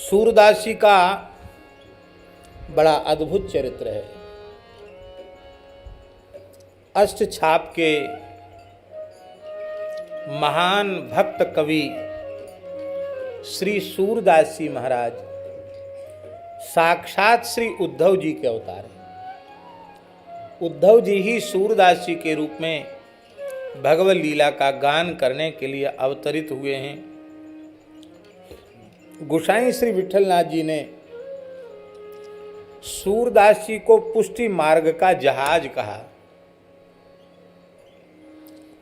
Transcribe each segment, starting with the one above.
सूरदास जी का बड़ा अद्भुत चरित्र है। अष्टछाप के महान भक्त कवि श्री सूरदास जी महाराज साक्षात श्री उद्धव जी के अवतार हैं। उद्धव जी ही सूरदास जी के रूप में भगवत लीला का गान करने के लिए अवतरित हुए हैं। गोसाई श्री विठलनाथ जी ने सूरदास जी को पुष्टि मार्ग का जहाज कहा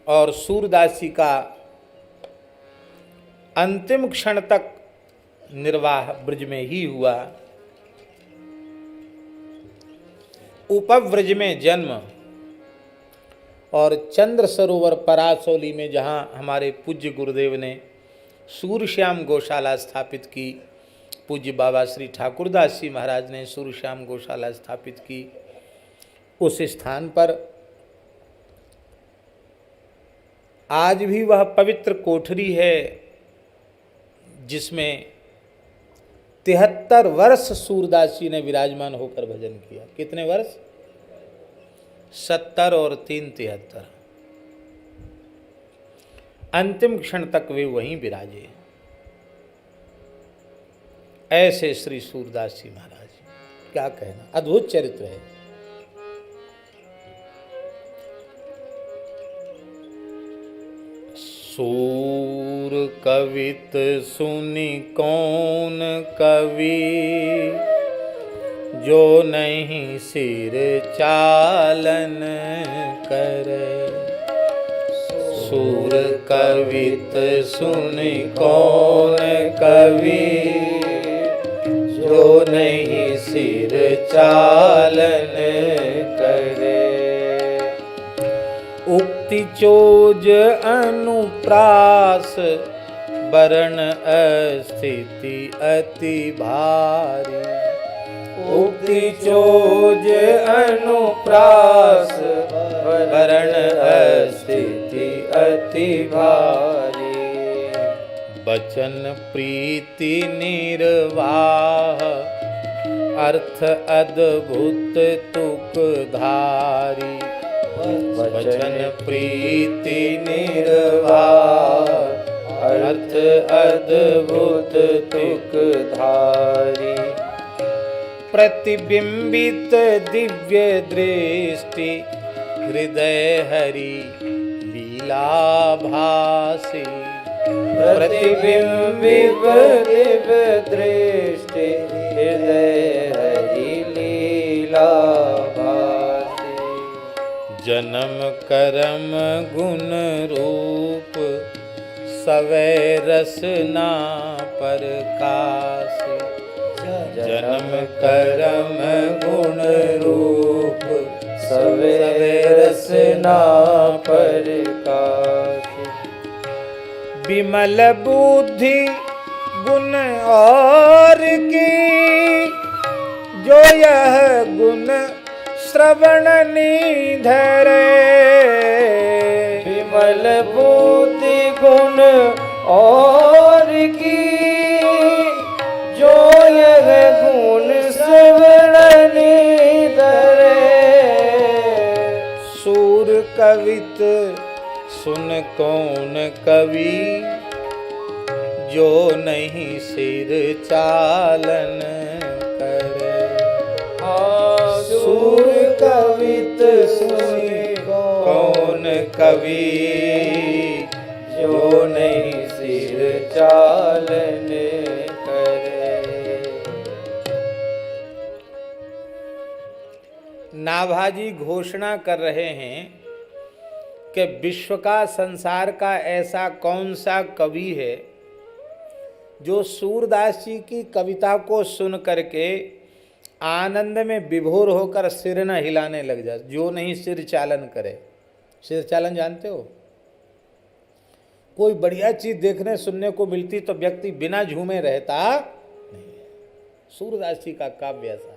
और सूरदास जी का अंतिम क्षण तक निर्वाह ब्रज में ही हुआ। उपव्रज में जन्म और चंद्र सरोवर परासौली में जहाँ हमारे पूज्य गुरुदेव ने सूर्यश्याम गौशाला स्थापित की, पूज्य बाबा श्री ठाकुरदास जी महाराज ने सूर्यश्याम गौशाला स्थापित की, उस स्थान पर आज भी वह पवित्र कोठरी है जिसमें 73 वर्ष सूरदास जी ने विराजमान होकर भजन किया। कितने वर्ष? 70 और 3 73। अंतिम क्षण तक वे वहीं विराजे। ऐसे श्री सूरदास जी महाराज, क्या कहना, अद्भुत चरित्र है। सूर कवित सुनि कौन कवि, जो नहीं सिर चालन करे। सूर कवित सुनि कौन कवि, जो नहीं सिर चालन करे। उक्ति चोज अनुप्रास, वरण अस्थिति अति भारी। उक्ति चोज अनुप्रास, वरण अस्थिति अति भारी। बचन प्रीति निर्वाह, अर्थ अद्भुत तुकधारी। वचन प्रीति निर्वाह, अर्थ अद्भुत तुकधारी। प्रतिबिंबित दिव्य दृष्टि, हृदय हरि लीला भासी। प्रतिबिंबित दिव्य दृष्टि, हृदय हरि लीला भासी। जन्म करम गुण रूप, सवै रसना प्रकाश। जन्म करम गुण रूप, सवै रसना प्रकाश। विमल बुद्धि गुण और की, जो यह गुण श्रवण निधरे। विमल बुद्धि गुण और की, जो यह गुण श्रवण निधरे। सूर कवित सुन कौन कवि, जो नहीं सिर चालन करे। सूर कवित सुन कौन कवि, जो नहीं सिर चालन करे। नाभाजी घोषणा कर रहे हैं कि विश्व का, संसार का ऐसा कौन सा कवि है जो सूरदास जी की कविता को सुन करके आनंद में विभोर होकर सिर न हिलाने लग जाए, जो नहीं सिर चालन करे। सिर चालन जानते हो? कोई बढ़िया चीज देखने सुनने को मिलती तो व्यक्ति बिना झूमे रहता नहीं। सूरदास जी का काव्य ऐसा है।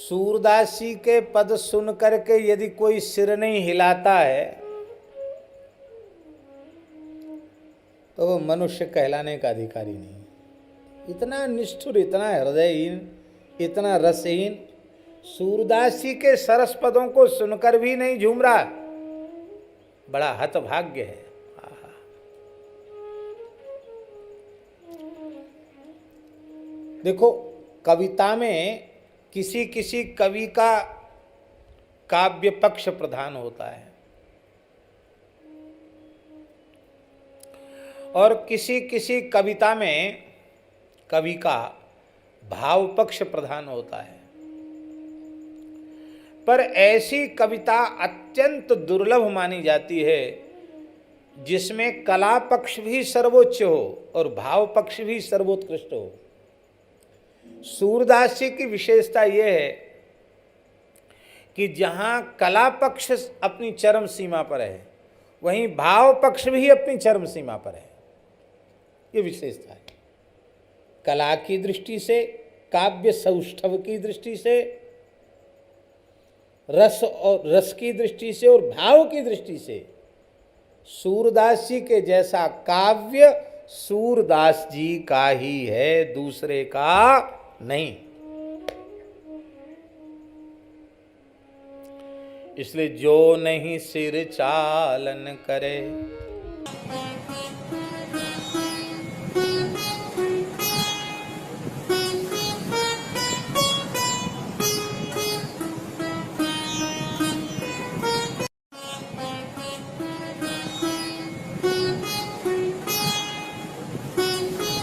सूरदास जी के पद सुन करके यदि कोई सिर नहीं हिलाता है तो वो मनुष्य कहलाने का अधिकारी नहीं। इतना निष्ठुर, इतना हृदयहीन, इतना रसहीन, सूरदास जी के सरस पदों को सुनकर भी नहीं झूम रहा, बड़ा हतभाग्य है। देखो, कविता में किसी किसी कवि का काव्य पक्ष प्रधान होता है और किसी किसी कविता में कवि का भाव पक्ष प्रधान होता है। पर ऐसी कविता अत्यंत दुर्लभ मानी जाती है जिसमें कला पक्ष भी सर्वोच्च हो और भाव पक्ष भी सर्वोत्कृष्ट हो। सूरदास जी की विशेषता यह है कि जहां कला पक्ष अपनी चरम सीमा पर है, वहीं भाव पक्ष भी अपनी चरम सीमा पर है। ये विशेषता है। कला की दृष्टि से, काव्य सौष्ठव की दृष्टि से, रस की दृष्टि से और भाव की दृष्टि से सूरदास जी के जैसा काव्य सूरदास जी का ही है, दूसरे का नहीं। इसलिए जो नहीं सिर चालन करे